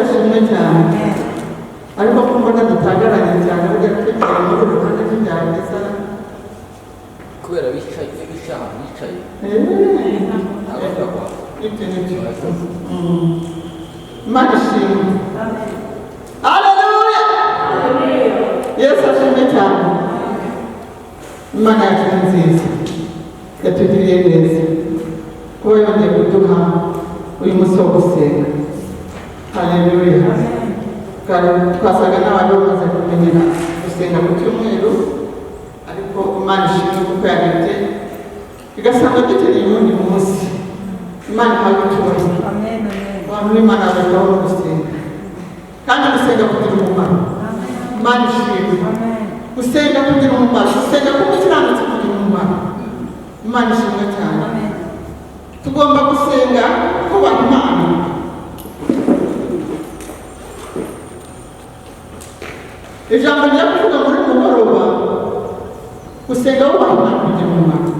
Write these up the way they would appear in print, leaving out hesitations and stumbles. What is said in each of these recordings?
ashimwe cyane ariko ko mbona dutagaranye cyane burya twigera muri ruhande rw'inyangiza kubera bicaye Imana ishimwe. Haleluya. Yesu ashimwe cyane. Imana yacu ni nziza yatugiriye neza kuba yongeye kuduha uyu munsi wo gusenga. Haleluya. Twasaga n'abantu bamaze kumenyera gusenga ku cyumweru ariko Imana ishimwe kuko yarebye igasanga dukeneye uwundi munsi. Imana ihabwe icyubahiro. Amen. Abantu b'Imana bagahora gusenga kandi gusenga kugira umumaro. Imana ishimwe. Gusenga kugira umumaro, gusenga kuko kiranutse kugira umumaro. Imana ishimwe cyane. Tugomba gusenga kubaha Imana. Ijambo rya kuvuga muri mugoroba gusenga wubaha Imana kugira umumaro.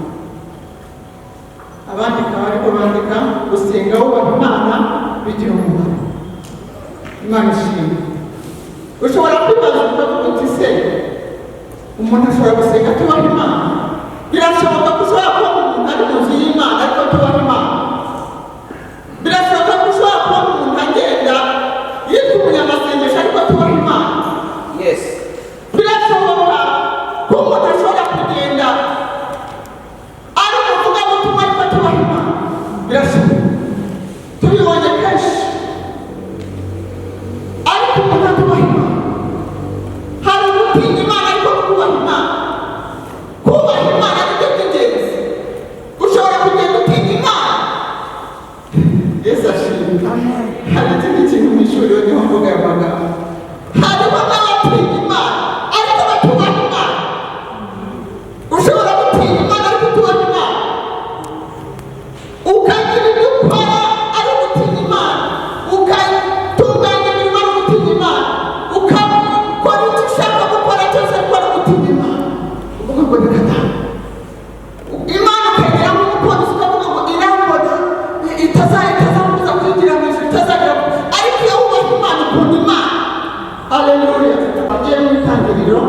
Abandika bariko bandika gusenga wubaha Imana bigira umumaro. Imana ishimwe. Ushobora kwibaza ukavuga uti se umuntu ashobora gusenga tubaha Imana? Birashoboka ko ushobora kuba umuntu ari mu nzu y'Imana ariko tubaha Imana. Birashoboka ko ushobora kuba umuntu agenda yitwa umunyamasengesho ariko tubaha Imana. Yes. Birashoboka ko umuntu ashobora kugenda ari umuvugabutumwa ariko tubaha Imana. Birashoboka. Tubibonye kenshi. Ariko umuntu atubaha Imana. Hari gutinya Imana ariko kubaha Imana. Kubaha Imana ni byo by'ingenzi. Ushobora kugenda utinya Imana. Yesu ashimwe. Hari ikindi kintu mu ishuri niho mvuga aya magambo. Hariho n'abatinya Imana ariko batubaha Imana. Ushobora gutinya Imana ariko tubaha Imana. Ukagira ibyo ukora ari gutinya Imana. Ukatunganya imirimo ari gutinya Imana. Ukakora icyo ushaka gukora cyose ariko ari gutinya Imana. Uvuga ngo bikata. Imana ukagera nk'umupolisi ukavuga ngo irambona itazamubuza kwigira mu ijuru itazagira ariko iyo wubaha Imana ukunda Imana. Haleluya. Agiye mu itangiriro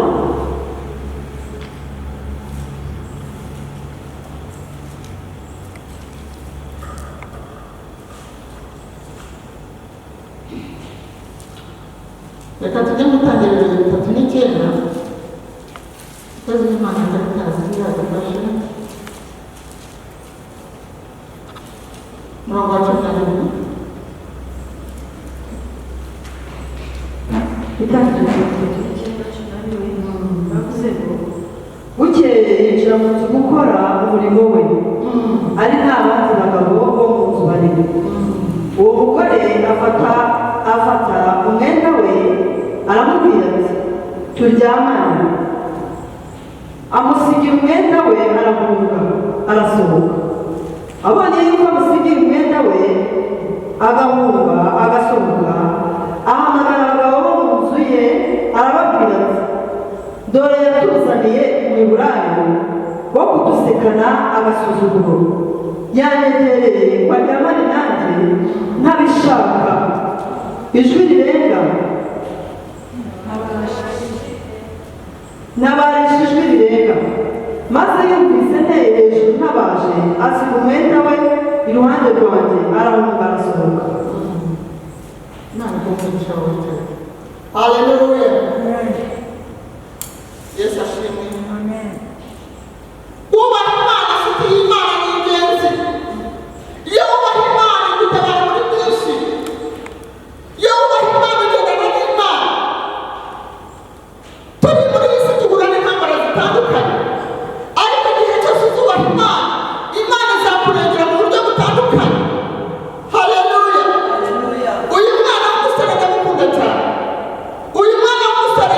reka tujye mu itangiriro 39 kozi Imana ndakutazi yazafashe murongo wa 11. bukeye yinjira mu nzu gukora umurimo we ari nta bandi bagabo bo mu nzu barimo. Uwo mugore afata umwenda we aramubwira ati turyamane. Amusigira umwenda we aramuhunga arasohoka. Abonye yuko amusigira umwenda we agahunga agasohoka ahamagara abagabo bo mu nzu ye arababwira ati dore yatuzaniye umwiburayo wo kudusekana agasuzuguro. Yanyegereye ngo aryamane nanjye ntabishaka. Ijwi rirenga nabarisha ijwi rirenga maze yumvise nteye hejuru ntabaje asiga umwenda we iruhande rwanjye arahunga arasohoka. Imana ikumugisha wote. Haleluya. Yesu ashimwe. Amen. Ubaha Imana afite Imana ni ingenzi. Iyo ubaha Imana gutabara muri byinshi. Iyo ubaha Imana ugendana n'Imana. Turi muri iyi si duhura n'intambara zitandukanye. Ariko igihe cyose uzubaha Imana, Imana izakurengera mu buryo butandukanye. Haleluya. Uyu mwana w'umusore ndamukunda cyane. Uyu mwana w'umusore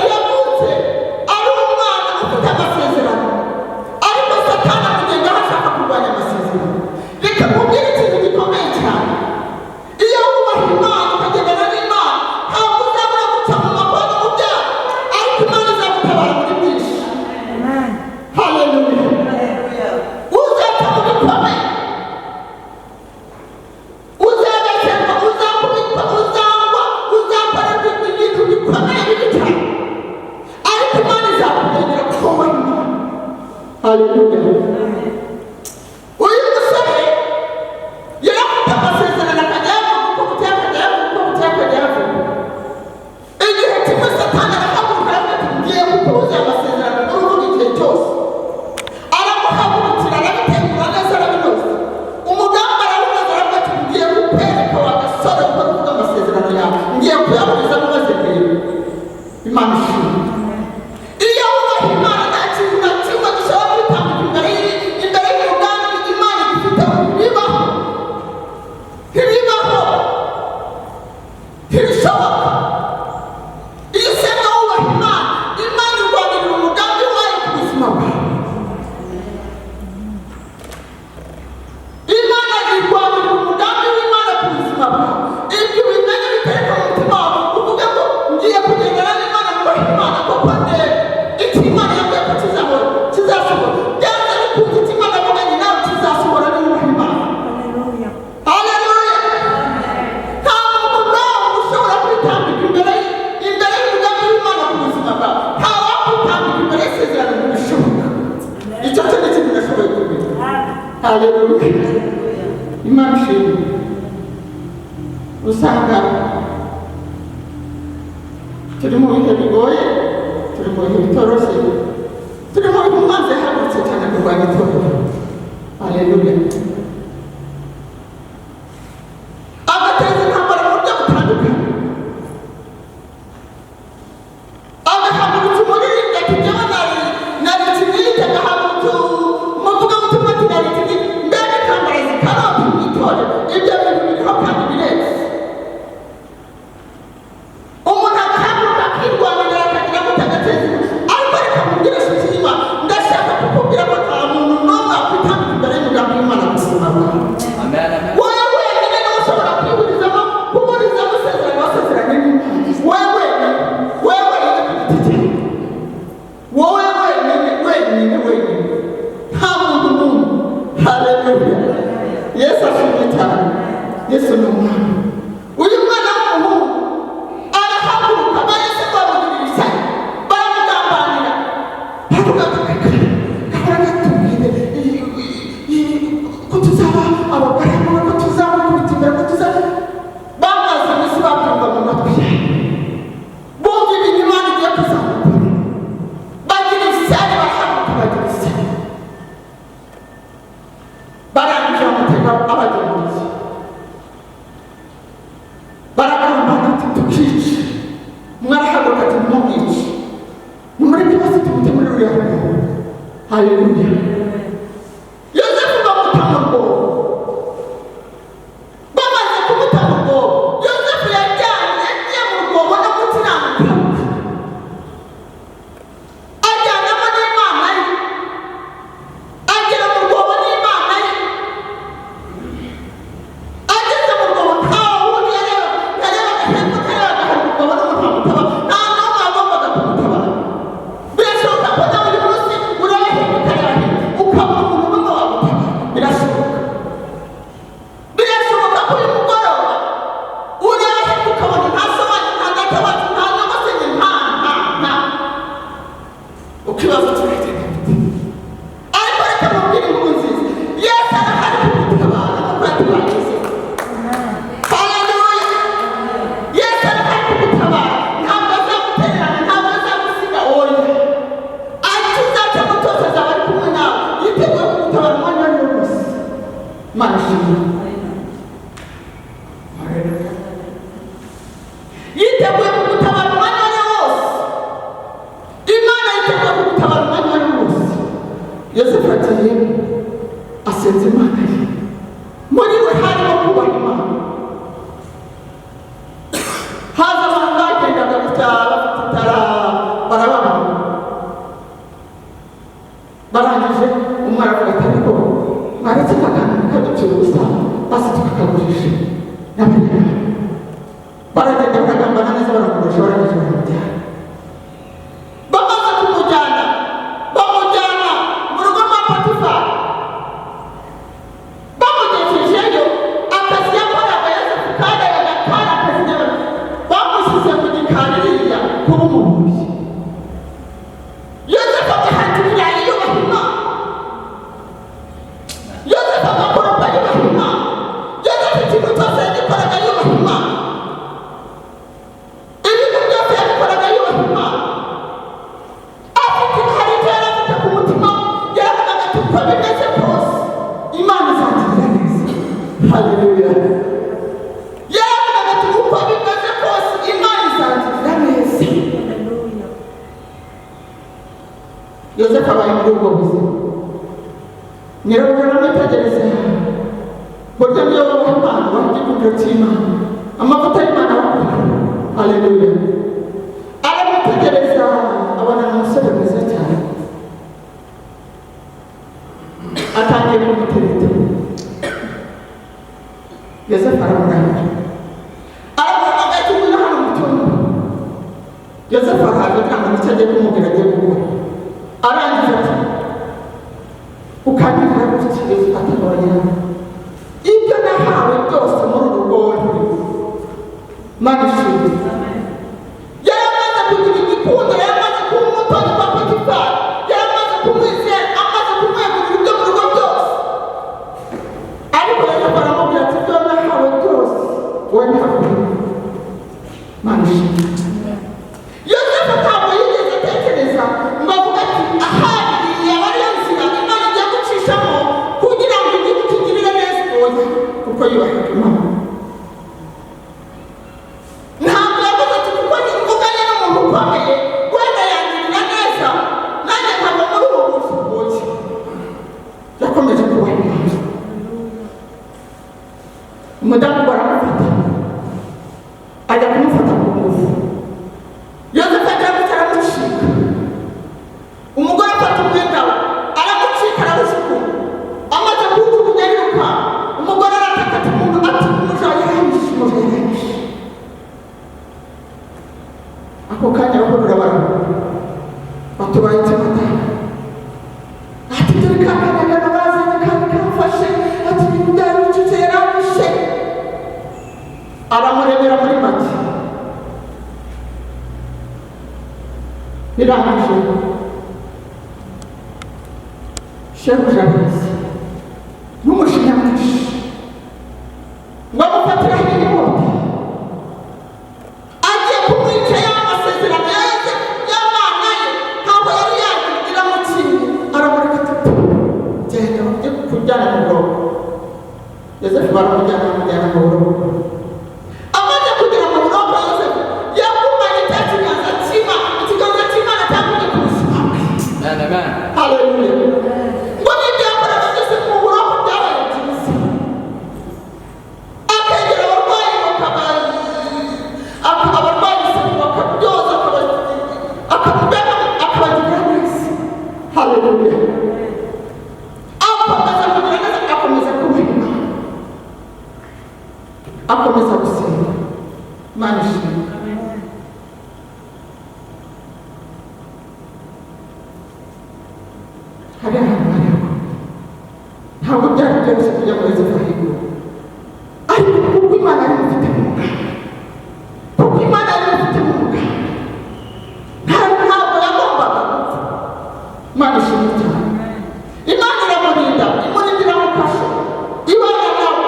Haleluya. Uyu musore yarafite amasezerano akajyaho kuko butyakajyaho. Igihe kimwe Satani arahaguruka ati ngiye kukubuza amasezerano uruvuga igihe cyose. Aramuhagurukira arabitegura neza arabinoza. Umugambi arawunoza aravuga ati ngiye kukwereka wa gasore uko uvuga amasezerano yawe. Ngiye kuyaburiza mu maze rero. Imana ishimwe. Iyo wubaha Imana nta kintu na kimwe gishobora kwitambika imbere y'umugambi Imana igifite bibaho. Ntibibaho. Ntibishoboka. Iyo usenga wubaha Imana, Imana irwanirira umugambi wayo ku buzima bwawe. Imana irwanirira umugambi w'Imana ku buzima bwawe. Ibyo ubimenye bitereka mu mutima wawe uvuge ngo ngiye kugendana n'Imana nubaha Imana kuko ndebe icyo Imana yambwiye ko kizasohora. Byanze bikunze icyo Imana yavuganye nawe kizasohora nubaha Imana. Haleluya. Nta muntu n'umwe ushobora kwitambika imbere y'umugambi w'Imana ku buzima bwawe. Nta wakwitambika imbere y'isezerano ntibishoboka. Icyo cyo ni ikintu udashoboye kumenya. Haleluya. Imana ishimwe. Usanga turi mu bihe bigoye, turi mu bihe bitoroshye, turi mu bihe umwanzi yahagurutse cyane kurwanya itorero. Haleluya. Agateza intambara mu buryo butandukanye. Agahagurutsa umuririmbyi ati njyewe nari kinite, agahagurutsa umuvugabutumwa ati nari kinite. Mbega intambara zikarota mu itorero. Ibyo bintu biriho kandi birenze. Umuntu agahaguruka akirwanira akagira ngo agateza ariko reka mubwire inshuti y'Imana, ndashaka kukubwira ko nta muntu n'umwe wakwitambika imbere y'umugambi w'Imana ku buzima bwawe. Wowe wenyine niwe ushobora kuburizamo isezerano wasezeranye n'Imana. Wowe wenyine ku giti cyawe. Wowe wenyine. Nta muntu n'umwe. Haleluya. Yesu ashimwe cyane. Yesu ni umwami. Uyu mwana w'umuhungu arahaguruka bahise bamugirira ishyari. Baramugambanira. Baravuga ati kahora gatubwire ko tuzaba abagaragu, ko tuzamukubita imbere, ko tuzaba. Bamaze iminsi babyumva mu matwi yabo. Bumva ibintu Imana igiye kuzamukora. Bagira ishyari, barahaguruka bagira ishyari. Barangije bamutega abagenzi. Baragambana ati tukice. Mwarahaguruka ati ntimumwice. Nimureke bose tumute muri ruriya rwobo. Haleluya. Yozefu bamuta mu rwobo. Bamaze kumuta mu rwobo, Yozefu yagiye mu rwobo no gukiranuka. Ajyanamo n'Imana ye. Agera mu rwobo n'Imana ye. Ageze mu rwobo nta wundi yarebaga hepfo, yarebaga haruguru, ukabona umuntu wamutabara. Nta n'umwe wagombaga kumutabara. Birashoboka ko nawe uyu munsi ureba hepfo ukareba hepfo ukabona umuntu n'umwe wagutabara. Birashoboka. Birashoboka ko uyu mugoroba ureba hepfo ukabona nta so wanyu, nta data wacu, nta nyogosenge, nta. Ukibaza turatega gute? Ariko reka mubwire inkuru nziza. Yesu arahari kugutabara kuko yatubagize. Haleluya. Yesu arahari kugutabara. Ntabwo azagutererana, ntabwo azagusiga oya. Ariko uzacamo cyose azaba ari kumwe nawe. Yiteguye kugutabara umwanya uwo ari wo wose. Imana ishimwe. Haleluya. Yiteguye kugutabara umwanya uwo ari wo wose. Imana yiteguye kugutabara umwanya uwo ari wo wose. Yozefu agiye asenze Imana ye. Muri we harimo kubaha Imana. Haza abantu bagendaga gutaha bafite itara barababara. Barangije umwe aravuga ati ariko mwaretse akantu kaducira ubusa basi tukakagurisha. N'abanyarwanda baragenda baragambana neza baramugurisha, barangije baramujyana. Bamaze kumujyana bamujyana mu rugo rwa Potifari. Bamugejejeyo akazi yakoraga Yozefu kari akazi bamushyize mu gikari ririya kuba umubumbyi. Yozefu agahatira yubaha Imana. haleluya yaravugaga ati uko bimeze kose imana izangirira neza yosefu abaye muri ubwo buzima nyirabuja aramwitegereza burya niyo wowe imana wajya igikundiro cy'imana amavuta y'imana wakora haleluya aramwitegereza abona ni umusore mwiza cyane atangiye kumutereta yosefu aramuranga aramuhamagaye ati ngwino hano mu cyumba yosefu arahaje ntabwo nicyo agiye kumubwira agiye gukora arangije ati ukandikira ku kigezi atabonye ibyo nahawe byose muri uru rwego mana ishimwe yaramaze kugira igikundiro yaramaze kuba umutoni kwa potifari yaramaze kumwizera amaze kumwegurira ibyo mu rugo byose ariko yosefu aramubwira ati ibyo nahawe byose wowe ntabwo mana ishimwe yosefu ntabwo yigeze atekereza ngo avuga ati ahari yaba ariyo nzira imana igiye gucishamo kugira ngo igihugu kigirire neza ubonye kuko yubahaga imana ntabwo yavuze ati kuko nimvuganye n'umuntu ukomeye wenda yangirira neza nanjye nkava muri ubu buzi bwoye yakomeje kubaha imana umudamu baramufata ajya kumufata ku ngufu yosefu agira ngo aramucika umugore afata umwenda we aramucika arawujugunya amaze kuwujugunya yiruka umugore arataka ati umuntu ati umuja yarangije umuja yarangije ako kanya bahurura baravuga batubaye ikimata ati dore ka kanyagana bazanye kandi kamfashe ati ibintu byari bicutse yarangije aramurebera muri make birangije shebuja araza n'umushinya mwinshi ngo amufatiraho inkota agiye kumwica y'amasezerano yose y'amana ye ntabwo yari yagira amukingi aramureka ati genda ujye kujyana mu buroko yosefu baramujyana bamujyana mu buroko amaze kugera mu buroko yosefu yakumanye cya kiganza cy'imana ikiganza cy'imana cyagumye ku buzima bwe haleluya ngo n'ibyo yakoraga byose mu buroko byabaye byiza akegera abarwayi abarwayi bakabyoza akabagirira neza haleluya akomeza kugira neza akomeza kubiha akomeza gusenga imana ishimwe hari ahantu hariho ntabwo byari byoroshye kujya muri izo fahigura ariko kuko imana yari ifite mu muganga kuko imana yari ifite mu muganga ntabwo yagombaga gupfa imana ishimwe cyane imana iramurinda imurindira mu kasho ibana nawe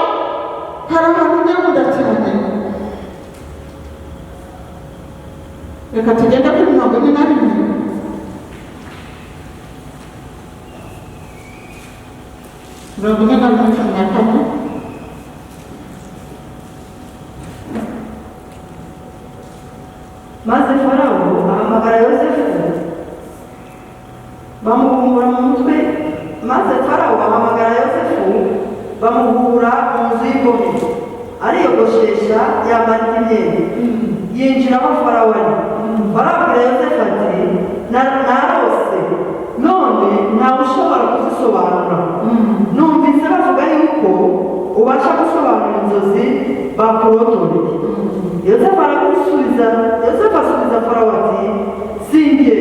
hari ahantu nyakunda cyane reka tugende kuri 41 Robinga na kane maze farawo ahamagara yosefu bamuhumura mu mutwe maze farawo ahamagara yosefu bamuhura mu nzu y'imbohe ariyogoshesha yambara imyenda yinjira aho farawo ari farawo abwira yosefu ati narose none ntawe ushobora kuzisobanura numvise bavuga yuko ubasha gusobanura inzozi bakurotoreye yosefu asubiza farawo ati sinjye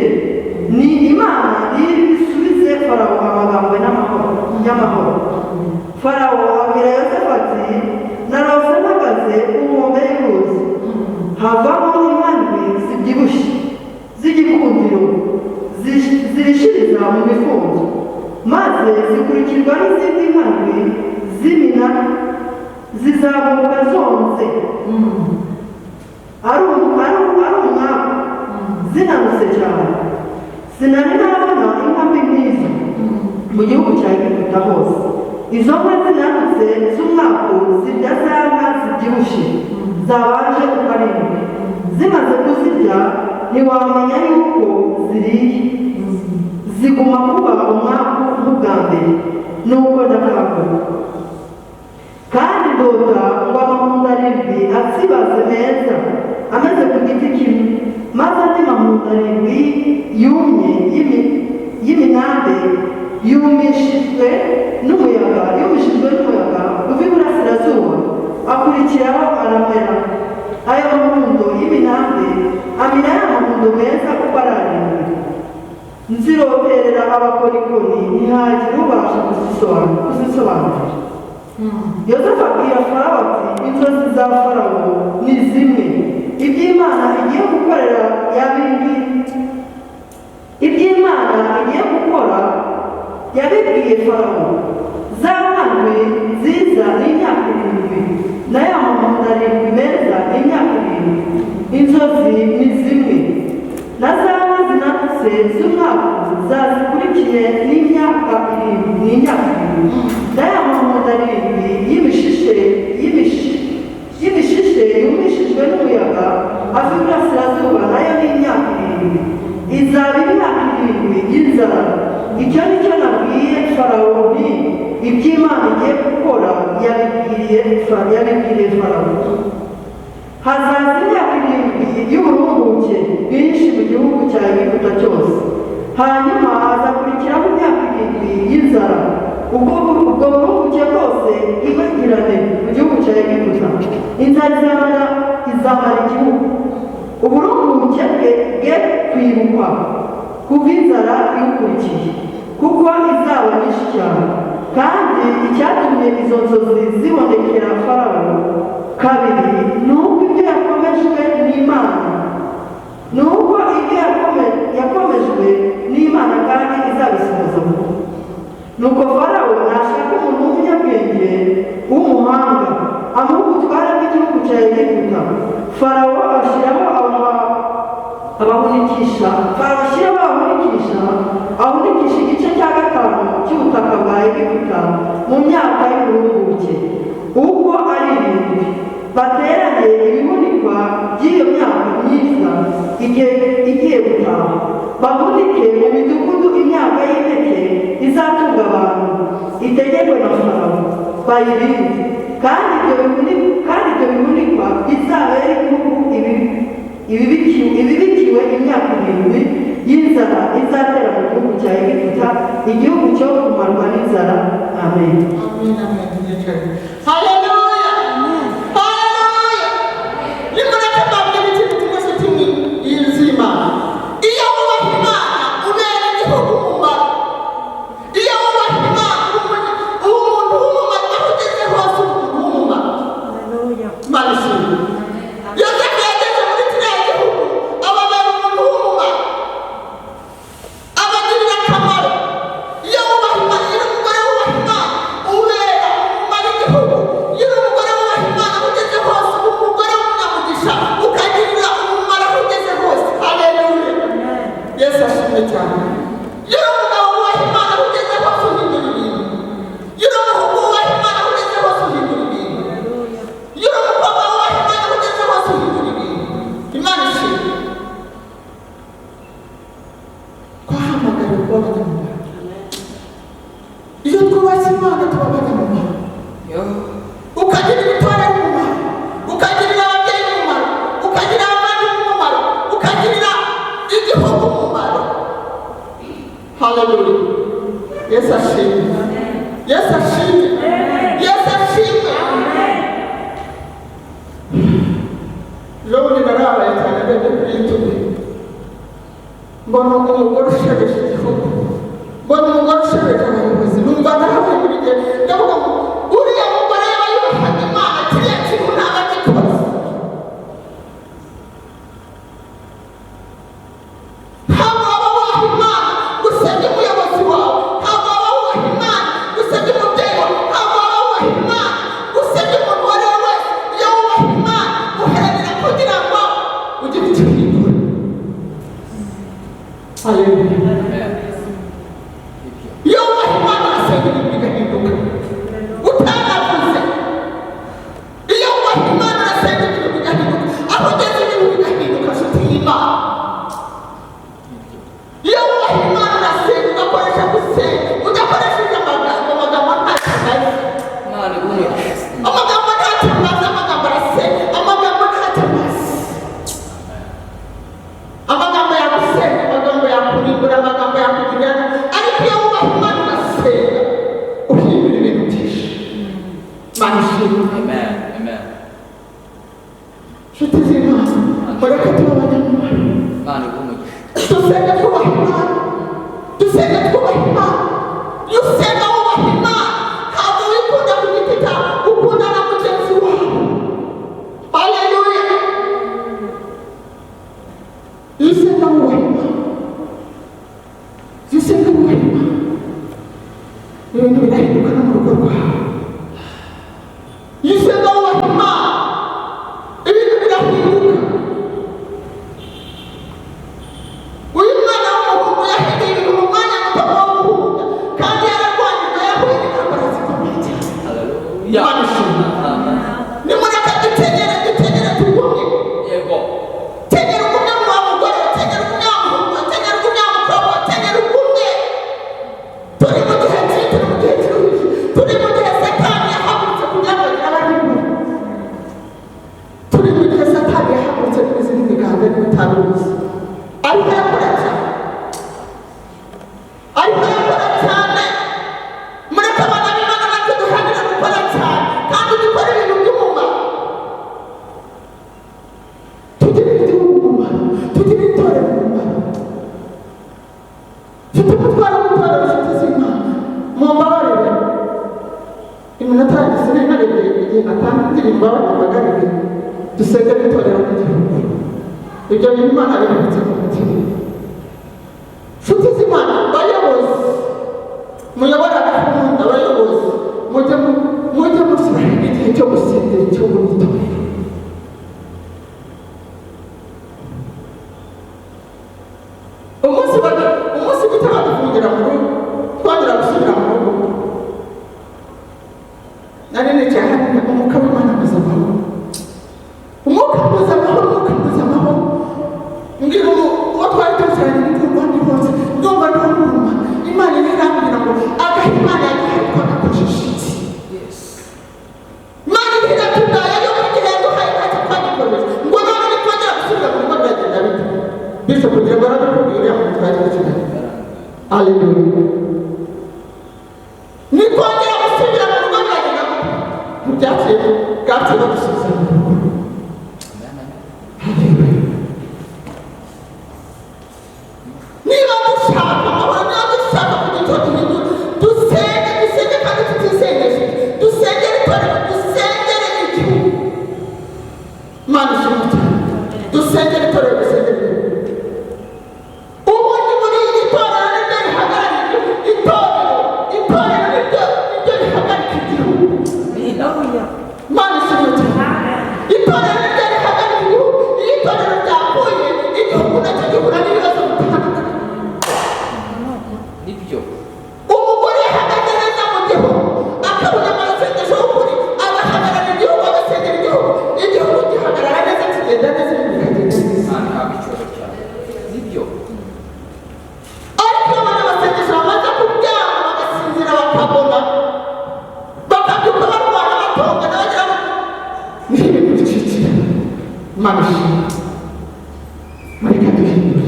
ni imana iri isubize farawo amagambo y'amahoro farawo abwira yosefu ati narose mpagaze ku nkombe y'uruzi havamo inkandwe zibyibushye z'igikundiro zirishiriza mu mifunzo maze zikurikirwa n'izindi nkandwe z'imina zizamuka zonze ari umwaka zinanutse cyane sinari nabona inkambi nk'izo mu gihugu cya Egiputa hose izo nka zinanutse zinakuze z'umwaku zirya za nka zibyibushye zabanje ukarindwi. Zimaze kuzirya ntiwamenya yuko ziriye, ziguma kuba umwaku nk'ubwa mbere. Nuko ndakanguka kandi ndota ngo amahundo arindwi atsibaze meza ameze ku giti kimwe, maze andi mahundo arindwi yumye y'iminambe yumishijwe n'umuyaga uva iburasirazuba akurikiraho aramera. Ayo mahundo y'iminambe amira ya mahundo meza uko ari arindwi. Nziroterera abakorikori ntihagire ubasha kuzisobanurira. Yosefu abwira Farawo ati inzozi za Farawo ni zimwe, iby'Imana igiye gukorera yabibwiye Farawo. Za nkandwe nziza ni imyaka 7, na ya mahundo arindwi meza ni imyaka 7. Inzozi ni zimwe, na za nka zinatse z'umwaku zazikurikiye n'imyaka 7, na ya mahundo arindwi y'imishishe yumishijwe n'umuyaga ava iburasirazuba nayo ni imyaka 7. Izaba imyaka 7 y'inzara. Icyo ni cyo nabwiye Farawo nti iby'Imana igiye gukora yabibwiriye Farawo. Hazaza imyaka 7 y'uburumbuke bwinshi mu gihugu cya Egiputa cyose, hanyuma hazakurikiraho imyaka 7 y'inzara. Ubwo burumbuke bwose ibagirane mu gihugu cya Egiputa. Inzara izamara igihugu. Uburumbuke bwe kwibukwa kuva inzara iwukurikiye, kuko izaba nyinshi cyane. Kandi icyatumye izo nzozi zibonekera Farawo kabiri ni uko ibyo yakomejwe n'Imana kandi izabisohoza vuba. Nuko Farawo nashaka umuntu w'umunyabwenge w'umuhanga amuha ubutware bw'igihugu cya Egiputa. Farawo ashyiraho abahunikisha ahunikisha igice cya 5 cy'ubutaka bwa Egiputa mu myaka y'uburumbuke uko ari 7. Bateranye ibihunikwa by'iyo myaka myiza igiye gutaha, bahunike mu midugudu imyaka y'impeke izatunga abantu itegekwe na Farawo, bayirinde. Kandi ibyo bihunikwa bizabera igihugu ibibikiwe imyaka 7 y'inzara izatera mu gihugu cya Egiputa, igihugu cyo kumarwa n'inzara. Amen. Haleluya. Haleluya. Nimureke mbabwire ikintu kimwe kimwe y'izima. Iyo wubaha Imana ubera igihugu umumaro. Iyo wubaha Imana umuntu w'umumaro aho ugeze hose umuntu w'umumaro. Haleluya. Malishimwe. Yosefu yageze muri kiriya gihugu ababera umuntu w'umumaro, abagirira akamaro. Iyo wubaha Imana, iyo umugore wubaha Imana ubera umumaro igihugu. Iyo umugore wubaha Imana ugeze hose umugore w'umunyamugisha ukagirira umumaro aho ugeze hose. Haleluya. Yesu ashimwe cyane. Iyo umugabo wubaha Imana ugeze hose uhindura ibintu. Iyo umuhungu wubaha Imana ugeze hose uhindura ibintu. Iyo umukobwa wubaha Imana ugeze hose uhindura ibintu. Imana ishimwe. Twahamagariwe kuba abanyamumaro. Iyo twubatse Imana tuba abanyamumaro. Ukagirira itorero umumaro, ukagirira ababyeyi umumaro, ukagirira abandi umumaro, ukagirira igihugu umumaro. Haleluya. Yesu ashimwe. Yesu ashimwe. Yesu ashimwe. Leo narabaye cyane bende kuri YouTube. Mbona umugore ushebeje igihugu, mbona umugore ushebeje abayobozi, numva nahawe muri gihe ndavuga ngo uriya mugore yaba yubahaga Imana kiriya kintu ntaba agikoze. Ntabwo waba wubaha Imana usebye umuyobozi wawe, ntabwo waba wubaha Imana usebye umubyeyi wawe, ntabwo waba wubaha Imana usebye umuntu uwo ari we wese. Iyo wubaha Imana uharanira kugira ngo ugire icyo uhindura. Haleluya. Iyo wubaha Imana urasengera ibintu bigahinduka. Utanavuga nshuti z'Imana mureke tuba abanyamumaro Imana igumugisha. dusenge twubaha Imana dusenge twubaha Imana iyo usenga wubaha Imana ntabwo wikunda ku giti cyawe ukunda na mugenzi wawe. Haleluya. iyo usenga wubaha Imana iyo usenga wubaha Imana ibintu birahinduka no mu rugo rwawe. iyo usenga wubaha Imana ibintu birahinduka. uyu mwana w'umuhungu yahinduye ibintu mu mwanya muto w'umuhungu kandi yararwanyijwe yahuye n'intambara zikomeye cyane. Imana ishimwe. nimureke dutegere tugumye. Yego. tegera ugumye mu wa mugore tegera ugumye wa muhungu tegera ugumye wa mukobwa tegera ugumye. turi mu gihe kibi turi mu gihe kiruhije turi mu gihe satani yahagurutse kugira ngo agire abahindura. turi mu gihe satani yahagurutse n'izindi miganda n'ibitaruzi ariko yakora cyane mureke abana b'Imana natwe duharanire gukora cyane kandi dukore ibintu by'umumaro. tugire igihugu umumaro tugire itorero umumaro. mfite umutwaro w'itorero inshuti z'Imana mumbabarire iminota yanjye sininarebye igihe natanga indirimbo abanyamagarire dusenge n'itorero n'igihugu. ibyo bintu Imana yabibitse ku mutima. nshuti z'Imana bayobozi muyobora gahunda abayobozi mujye mushyiraho igihe cyo gusengera igihugu n'itorero. umunsi bita badufungira mu rugo twongera gusubira mu rugo nari nicaye hariya umwuka w'Imana mbuza amahoro umwuka mbuza amahoro mbwira uwo twari tuziranye n'urwanda hose ndumva n'uruma Imana irambwira ngo agahe Imana yaduhaye twagakojejitse. Imana iratubwira yo mu gihe yaduhaye ntacyo twagikojeje ngo none nitwongera gusubira mu rugo biragenda bite bityo kugira ngo aradukubwira uriya muntu twari dukeneye. Haleluya. nitwongera gusubira mu rugo biragenda bite ntibyaciye bwaciye badusubiza mu rugo. niba dushaka amahoro niba dushaka kugira icyo duhindura dusenge kandi tutisengeshe dusengere itorero dusengere igihugu. Imana ishimwe cyane. dusengere itorero dusengere igihugu. ubundi muri iri torero niryo rihagararira itorero niryo rihagarika igihugu. Imana ishimwe cyane. itorero niryo rihagarika igihugu. iyo itorero ryapfuye igihugu nacyo gihura n'ibibazo bitandukanye. Nibyo. umugore yahagaze neza mu gihugu akabona amasengesho y'ukuri agahagarara igihugu agasengera igihugu gihagarara neza kigenda neza ibintu bikagenda neza. Ntabwo ikibazo cyawe. Nibyo. ariko iyo abana basengesho bamaze kuryama bagasinzira bakabona bakabyuka barwana batongana bagira ngo ni ibintu bicikira. Imana ishimwe. mureke duhindure.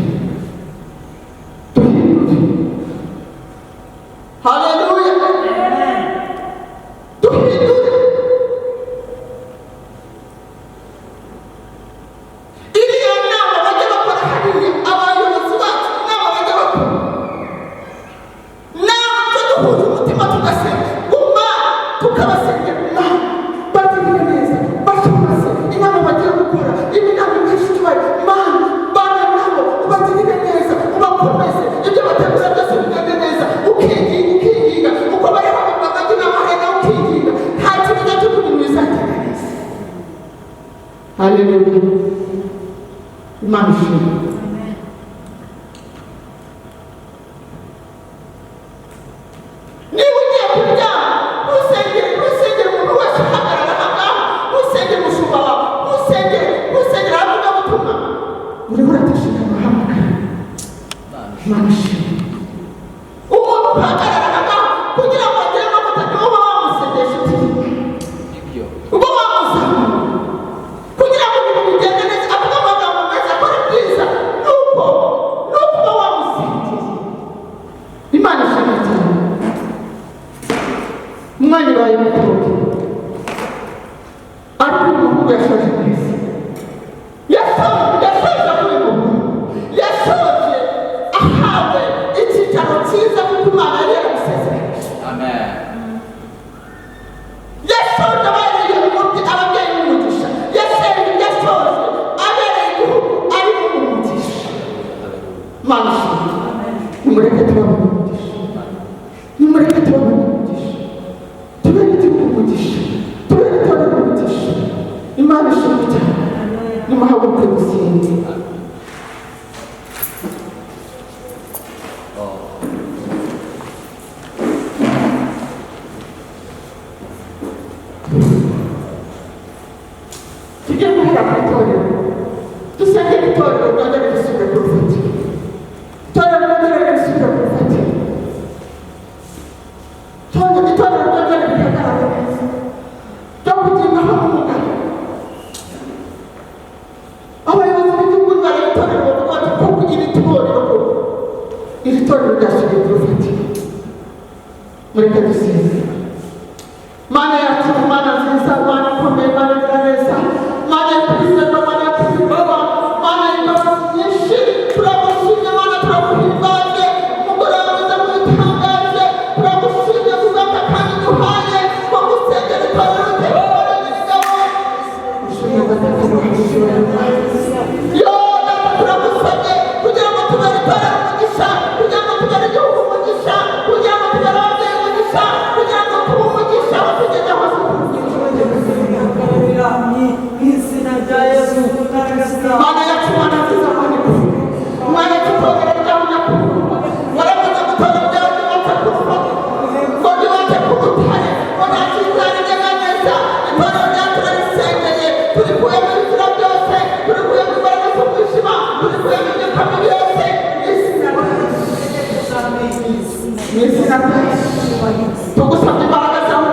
Haleluya. duhindure. iriya nama bajya bakora hariya abayobozi bacu inama bajya bakora natwe duhuje umutima tugasenga guma tukabasengera Imana bagirire neza bashobose inama bagiye gukora inama nyinshi tubaye Imana bana nabo ubagirire neza ubakomeze ibyo bategura byose bigende neza ukiginga uko bari bagati n'amahera ukiginga nta kibazo cyo kubintu bizagenda neza. Haleluya. Imana ishimwe. niba ugiye kuryama ntusengere umuntu wese uhagarara aha ngaha ntusengere umushumba wawe ntusengere abavugabutumwa uriho uratishije amahamagara. Imana ishimwe. umuntu uhagarara aha ngaha kugira ngo agire amavuta niwo uba wamusengesha Nibyo. uba wamuzamura kugira ngo ibintu bigende neza avuga amagambo meza akora byiza nuko uba wamusengeye. Imana ishimwe cyane. umwanya ubaye mutoya ariko umuhungu yashoje neza yasoje kuri ubu yasoje ahawe icyicaro cyiza kuko Imana yari yaramusezeranye. Amen. yasoje abereye umuti ababyeyi b'umugisha yasoje abereye igihugu ari umugisha. Mana nimureke tubabone umugisha, nimureke tubabone umugisha, tubere igihugu umugisha, tubere itorero umugisha. Imana ishimwe cyane, nimuhaguruke dusenge. Tujye guhera ku itorero, dusenge itorero ryongere risubire ku rufatiro, itorero ryongere risubire ku rufatiro, itorero ryongere rihagarare neza, ryo kugendaho umugabo. Abayobozi b'igihugu bari itorero bavuga bati kuko iri torero ryasubiye ku rufatiro. Mureke dusenge. Mana yacu, Mana nziza, Mana ikomeye, Mana igira neza, Mana yakwizerwa, Mana yakwizerwa, Mana y'imbabazi nyinshi, turagushimye Mana, turaguhimbaje, umugoroba mwiza mubitangaje, turagushimye kubw'aka kandi duhaye ko gusengera itorero ry'Imana n'ingabo. Ushimye gatatu n'uhishura yo data, turagusabye kugira ngo tubere itorero umugisha, kugira ngo tubere igihugu umugisha, kugira ngo tubere ababyeyi umugisha, kugira ngo tube umugisha aho tugeze hose. Mana yacu, Mana nziza, Mana ikuze, Mana itorero ryawe nyakubahwa, warakoze gutora ibyawe ryubatse ku rufatiro, ngo ryubatse ku rutare, ngo nta kizere nyeganyeza. Itorero ryacu turarisengeye, turikuye mu bizira byose, turikuye mu imbaraga z'umwijima, turikuye mu myuka mibi yose, mu izina rya Yesu. Tugusabye imbaraga zawe,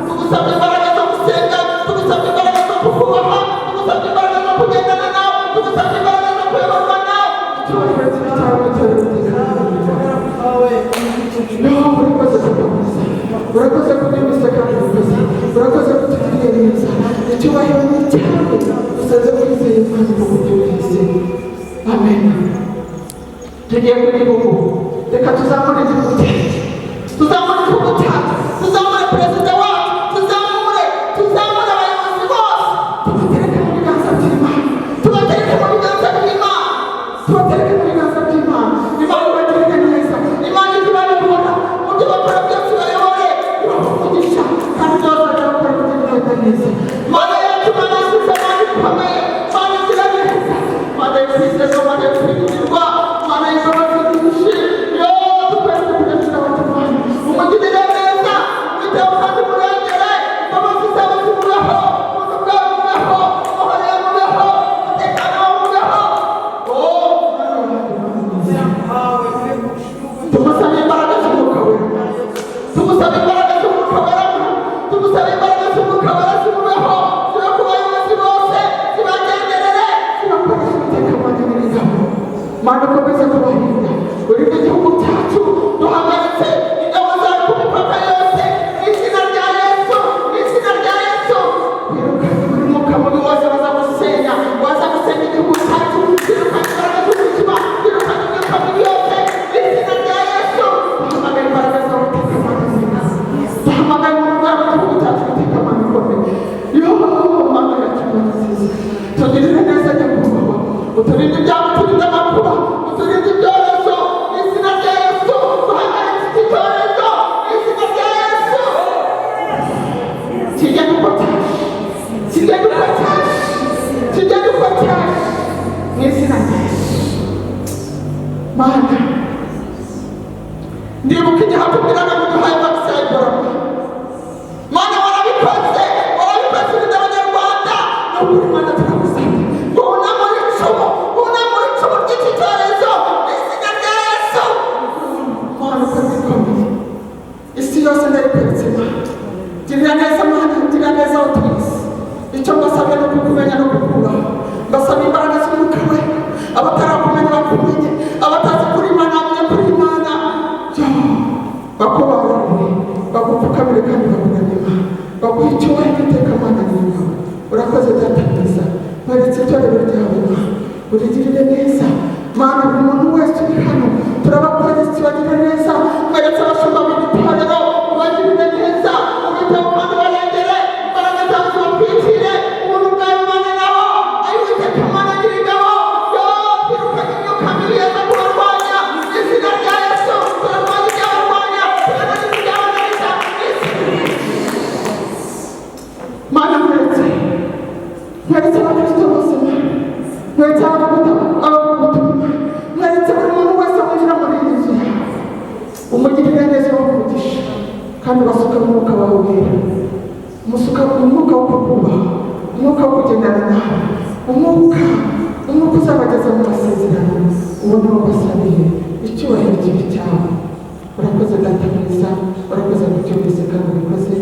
tugusabye imbaraga zo gusenga, tugusabye imbaraga zo kukubaha, tugusabye imbaraga zo kugendana nawe, tugusabye imbaraga zo kuyoborwa nawe. Icyubahiro kibi cyawe n'itorero ryiza. Urakoze kudukomeza, urakoze kudukomeza kandi urakoze kutugirira neza. Icyubahiro ni icyawe, dusaze kwizera Imana mu buryo bwiza. Amen. Tugiye kuri ubu, reka tuzamure igihugu cyacu, tuzamure igihugu cyacu, tuzamure perezida wacu, tuzamure abayobozi bose, tubatereke mu biganza by'Imana, tubatereke mu biganza by'Imana, tubatereke mu biganza by'Imana. Imana ibagirire neza, Imana ibayobora mu byo bakora byose, bayobore ibaha kandi byose bajya bakora kugenda neza. Mana yacu, Mana nziza, Mana ikomeye, Mana igira neza, Mana y'ukwizerwa, Mana yo kwiringirwa, Mana y'imbabazi nyinshi. Yo dukwiriye kugendera abacu, Mana umugirire neza, umwiteho kandi umurengere, imbabazi zawe zimubeho, ubuntu bwawe bubeho, amahoro yawe bubeho, umutekano wawe bubeho. Tumusabye imbaraga z'umwuka wera, tumusabye imbaraga z'umwuka wera, tumusabye imbaraga z'umwuka wera zimubeho, zibe ku bayobozi bose, zibagenderere, zibakoresha umutekano w'ingabo. Mana ukomeze kubarinda, urinde igihugu cyacu, duhagaritse ingabo zawe ku mipaka yose, mu izina rya Yesu, mu izina rya Yesu. Wirukanye buri mwuka mubi wose waza gusenya igihugu cyacu, wirukanye imbaraga z'ubuzima, wirukanye imyuka mibi yose, mu izina rya Yesu. Duhamagara imbaraga zawe umutekano neza, duhamagara umurwayi w'igihugu cyacu umutekano ukomeye. Yo Mana yacu, Mana nziza, tugirire neza nyakubahwa, uturinde ibyago, uturinde amakuba, uturinde ibyorezo, mu izina rya Yesu. Duhagaritse iki cyorezo mu izina rya Yesu. Kijye gukwa cyacu, kijye gukwa cyacu, kijye gukwa cyacu, mu izina rya Yesu. Mana ndibuka igihe hatubwiraga ngo duhaye vaccine ya Ebola. Mana warabikoze, urinda abanyarwanda, n'ukuri Mana turagusabye ngo unamure icumu ry'iki cyorezo mu izina rya Yesu. Mana ukoze ikomeye, isi yose ndayikweretse Mana, girira neza Mana, girira neza utuzi. Icyo mbasabye ni ukukumenya no kukubaha, mbasabye imbaraga z'umwuka wera, abatarakumenya bakumenye, abatazi kuri Imana bamenye kuri Imana. Bakubabarire, bagupfukamire kandi bakunamira, baguhe icyubahiro iteka Mana n'ingabo. Urakoze data mwiza, waretse itorero ryawe Mana. urigirire neza mana buri muntu wese uri hano turabakoresha bagirire neza mweretse abashumba b'itorero ubagirire neza ubiteho kandi barengere imbaraga zawe zibatwikire ubuntu bwawe bane nabo ari witeka mana nyir'ingabo yo twirukanye imyuka mibi yaza kubarwanya izina rya yesu turarwanya ibyabarwanya turananiza ibyabananiza mana mweretse abakristo bose mweretse abavugabutumwa mweretse buri muntu wese winjira muri iyi nzu umugirire neza wamuvugisha kandi basuka umwuka wawe wera umusuka umwuka wo kukubaha umwuka wo kugendana nawe umwuka uzabageza mu masezerano ubona wabasabiye icyubahiro kibi cyawe urakoze data mwiza urakoze mu cyo wese kandi ubikoze